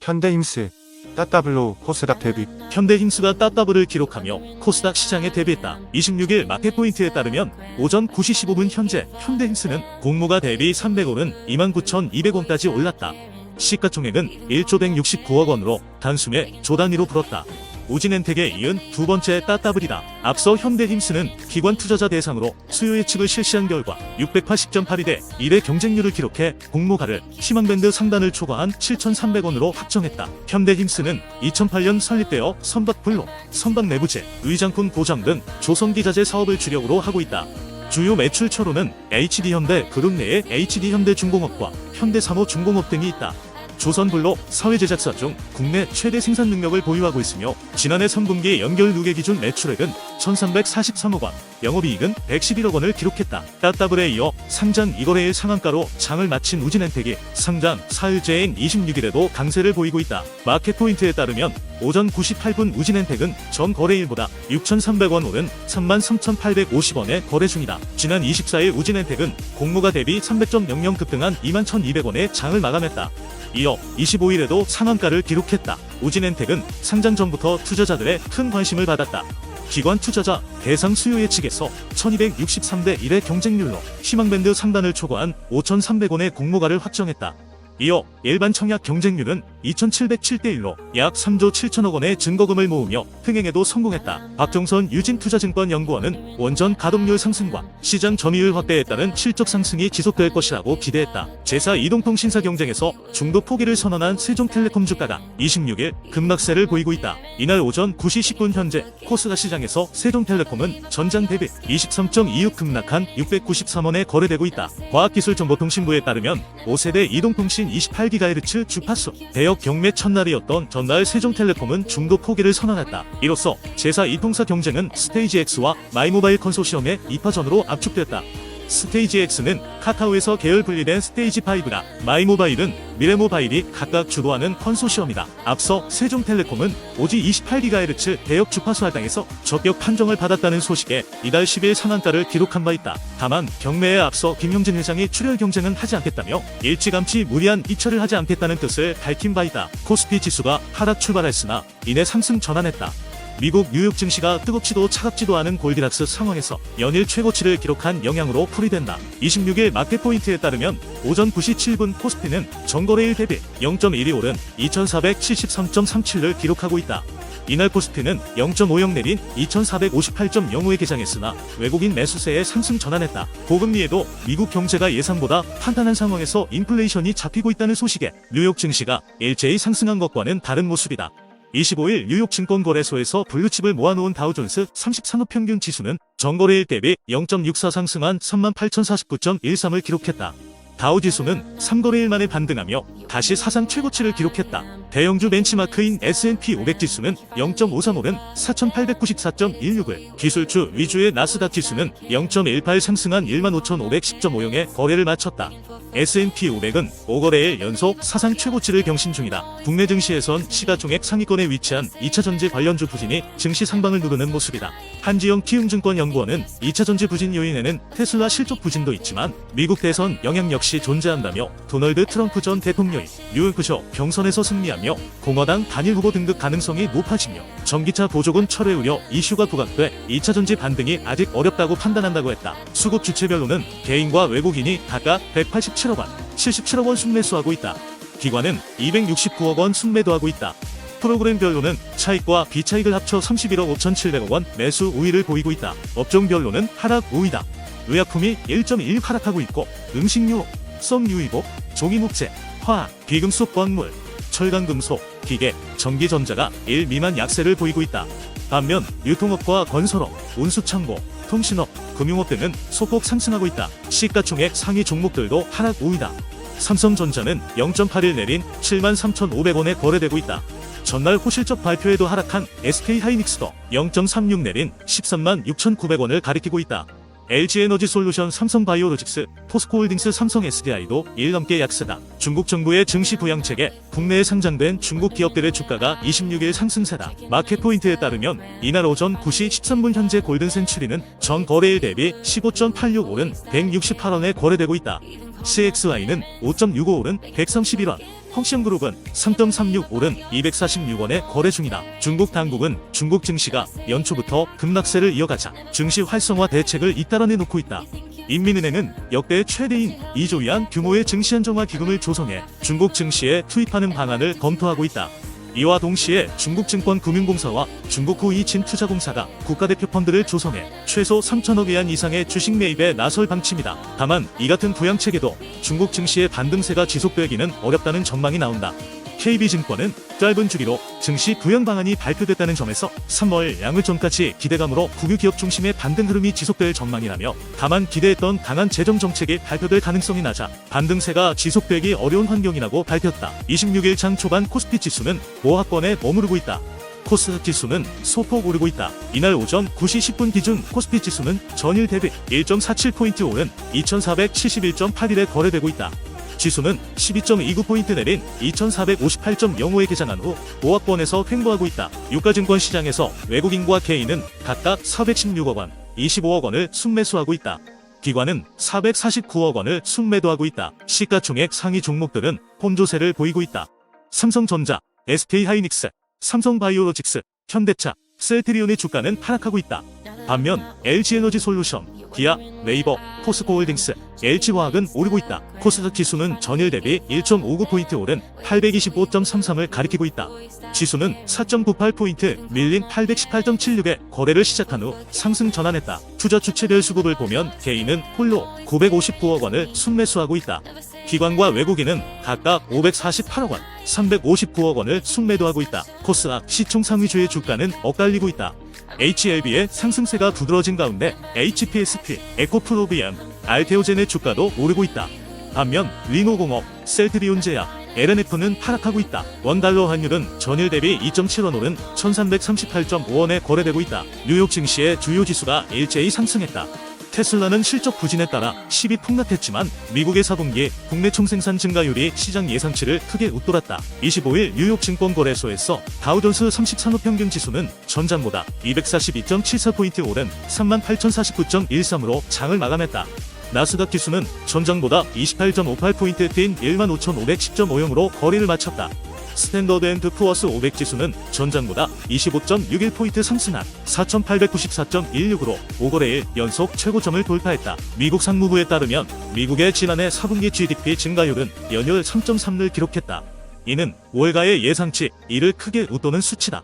현대힘스, 따따블로 코스닥 데뷔. 현대힘스가 따따블을 기록하며 코스닥 시장에 데뷔했다. 26일 마켓포인트에 따르면 오전 9시 15분 현재 현대힘스는 공모가 대비 300원은 29,200원까지 올랐다. 시가총액은 1조 169억 원으로 단숨에 조 단위로 불었다. 우진엔텍에 이은 두 번째 따따블이다. 앞서 현대힘스는 기관 투자자 대상으로 수요 예측을 실시한 결과 680.82대 1의 경쟁률을 기록해 공모가를 희망밴드 상단을 초과한 7,300원으로 확정했다. 현대힘스는 2008년 설립되어 선박블록, 선박내부재, 의장품 보장 등 조선기자재 사업을 주력으로 하고 있다. 주요 매출처로는 HD현대 그룹 내에 HD현대중공업과 현대삼호중공업 등이 있다. 조선블록 사회제작사 중 국내 최대 생산 능력을 보유하고 있으며 지난해 3분기 연결 누계 기준 매출액은 1,343억 원, 영업이익은 111억 원을 기록했다. 따따블에 이어 상장 2거래일 상한가로 장을 마친 우진엔텍이 상장 4일째인 26일에도 강세를 보이고 있다. 마켓포인트에 따르면 오전 9시 8분 우진엔텍은 전 거래일보다 6,300원 오른 33,850원에 거래 중이다. 지난 24일 우진엔텍은 공모가 대비 300.00 급등한 21,200원에 장을 마감했다. 이어 25일에도 상한가를 기록했다. 우진엔텍은 상장 전부터 투자자들의 큰 관심을 받았다. 기관 투자자 대상 수요 예측에서 1263대 1의 경쟁률로 희망밴드 상단을 초과한 5,300원의 공모가를 확정했다. 이어 일반 청약 경쟁률은 2,707대 1로 약 3조 7천억 원의 증거금을 모으며 흥행에도 성공했다. 박종선 유진투자증권연구원은 원전 가동률 상승과 시장 점유율 확대에 따른 실적 상승이 지속될 것이라고 기대했다. 제4 이동통신사 경쟁에서 중도 포기를 선언한 세종텔레콤 주가가 26일 급락세를 보이고 있다. 이날 오전 9시 10분 현재 코스닥 시장에서 세종텔레콤은 전장 대비 23.26 급락한 693원에 거래되고 있다. 과학기술정보통신부에 따르면 5세대 이동통신 28GHz 주파수 대역 경매 첫날이었던 전날 세종텔레콤은 중도 포기를 선언했다. 이로써 제4 이통사 경쟁은 스테이지X와 마이모바일 컨소시엄의 2파전으로 압축됐다. 스테이지X는 카카오에서 계열 분리된 스테이지5가 마이모바일은 미래모바일이 각각 주도하는 컨소시엄이다. 앞서 세종텔레콤은 오지 28GHz 대역 주파수 할당에서 적격 판정을 받았다는 소식에 이달 10일 상한가를 기록한 바 있다. 다만 경매에 앞서 김형진 회장이 출혈 경쟁은 하지 않겠다며 일찌감치 무리한 이철을 하지 않겠다는 뜻을 밝힌 바 있다. 코스피 지수가 하락 출발했으나 이내 상승 전환했다. 미국 뉴욕 증시가 뜨겁지도 차갑지도 않은 골디락스 상황에서 연일 최고치를 기록한 영향으로 풀이된다. 26일 마켓포인트에 따르면 오전 9시 7분 코스피는 전거래일 대비 0.1이 오른 2,473.37을 기록하고 있다. 이날 코스피는 0.50 내린 2,458.05에 개장했으나 외국인 매수세에 상승 전환했다. 고금리에도 미국 경제가 예상보다 탄탄한 상황에서 인플레이션이 잡히고 있다는 소식에 뉴욕 증시가 일제히 상승한 것과는 다른 모습이다. 25일 뉴욕 증권거래소에서 블루칩을 모아놓은 다우존스 30산업 평균 지수는 전거래일 대비 0.64 상승한 38,049.13을 기록했다. 다우지수는 3거래일 만에 반등하며 다시 사상 최고치를 기록했다. 대형주 벤치마크인 S&P 500 지수는 0.53 오른 4,894.16을, 기술주 위주의 나스닥 지수는 0.18 상승한 15,510.50에 거래를 마쳤다. S&P 500은 5거래일 연속 사상 최고치를 경신 중이다. 국내 증시에선 시가총액 상위권에 위치한 2차전지 관련주 부진이 증시 상방을 누르는 모습이다. 한지영 키움증권연구원은 2차전지 부진 요인에는 테슬라 실적 부진도 있지만 미국 대선 영향 역시 존재한다며 도널드 트럼프 전 대통령이 뉴욕쇼 경선에서 승리하며 공화당 단일 후보 등극 가능성이 높아지며 전기차 보조금 철회 우려 이슈가 부각돼 2차전지 반등이 아직 어렵다고 판단한다고 했다. 수급 주체별로는 개인과 외국인이 각각 187억 원, 77억 원 순매수하고 있다. 기관은 269억 원 순매도하고 있다. 프로그램별로는 차익과 비차익을 합쳐 31억 5,700억 원 매수 우위를 보이고 있다. 업종별로는 하락 우위다. 의약품이 1.1 하락하고 있고 음식료, 썸유의복, 종이목재, 화학, 비금속 광물, 철강금속, 기계, 전기전자가 1 미만 약세를 보이고 있다. 반면 유통업과 건설업, 운수창고, 통신업, 금융업 등은 소폭 상승하고 있다. 시가총액 상위 종목들도 하락 우위다. 삼성전자는 0.81 내린 73,500원에 거래되고 있다. 전날 호실적 발표에도 하락한 SK하이닉스도 0.36 내린 136,900원을 가리키고 있다. LG에너지솔루션, 삼성바이오로직스, 포스코홀딩스, 삼성SDI도 1 넘게 약세다. 중국 정부의 증시 부양책에 국내에 상장된 중국 기업들의 주가가 26일 상승세다. 마켓포인트에 따르면 이날 오전 9시 13분 현재 골든센츄리는 전 거래일 대비 15.86 오른 168원에 거래되고 있다. CXY는 5.65 오른 131원, 펑션그룹은 3.36 오른 246원에 거래 중이다. 중국 당국은 중국 증시가 연초부터 급락세를 이어가자 증시 활성화 대책을 잇따라 내놓고 있다. 인민은행은 역대 최대인 2조 위안 규모의 증시 안정화 기금을 조성해 중국 증시에 투입하는 방안을 검토하고 있다. 이와 동시에 중국증권금융공사와 중국후이진투자공사가 국가대표 펀드를 조성해 최소 3천억 위안 이상의 주식 매입에 나설 방침이다. 다만 이 같은 부양책에도 중국 증시의 반등세가 지속되기는 어렵다는 전망이 나온다. KB증권은 짧은 주기로 증시 부양 방안이 발표됐다는 점에서 3월 양을 전까지 기대감으로 국유 기업 중심의 반등 흐름이 지속될 전망이라며, 다만 기대했던 강한 재정 정책이 발표될 가능성이 낮아 반등세가 지속되기 어려운 환경이라고 밝혔다. 26일 장 초반 코스피 지수는 5하권에 머무르고 있다. 코스닥 지수는 소폭 오르고 있다. 이날 오전 9시 10분 기준 코스피 지수는 전일 대비 1.47포인트 오른 2471.81에 거래되고 있다. 지수는 12.29포인트 내린 2458.05에 개장한 후 5하권에서 횡보하고 있다. 유가증권 시장에서 외국인과 개인은 각각 416억 원, 25억 원을 순매수하고 있다. 기관은 449억 원을 순매도하고 있다. 시가총액 상위 종목들은 혼조세를 보이고 있다. 삼성전자, SK하이닉스, 삼성바이오로직스, 현대차, 셀트리온의 주가는 하락하고 있다. 반면 LG에너지솔루션, 기아, 네이버, 포스코홀딩스, LG화학은 오르고 있다. 코스닥 지수는 전일 대비 1.59포인트 오른 825.33을 가리키고 있다. 지수는 4.98포인트 밀린 818.76에 거래를 시작한 후 상승 전환했다. 투자 주체별 수급을 보면 개인은 홀로 959억 원을 순매수하고 있다. 기관과 외국인은 각각 548억 원, 359억 원을 순매도하고 있다. 코스닥 시총 상위주의 주가는 엇갈리고 있다. HLB의 상승세가 두드러진 가운데 HPSP, 에코프로비안, 알테오젠의 주가도 오르고 있다. 반면 리노공업, 셀트리온제약, LNF는 하락하고 있다. 원달러 환율은 전일 대비 2.7원 오른 1338.5원에 거래되고 있다. 뉴욕 증시의 주요 지수가 일제히 상승했다. 테슬라는 실적 부진에 따라 10위 폭락했지만 미국의 4분기 국내 총생산 증가율이 시장 예상치를 크게 웃돌았다. 25일 뉴욕 증권거래소에서 다우존스 30 산업평균 지수는 전장보다 242.74포인트 오른 38,049.13으로 장을 마감했다. 나스닥 지수는 전장보다 28.58포인트 뛴 15,510.50으로 거래를 마쳤다. 스탠더드앤드푸어스 500 지수는 전장보다 25.61포인트 상승한 4,894.16으로 5거래일 연속 최고점을 돌파했다. 미국 상무부에 따르면 미국의 지난해 4분기 GDP 증가율은 연이을 3.3를 기록했다. 이는 월가의 예상치 1을 크게 웃도는 수치다.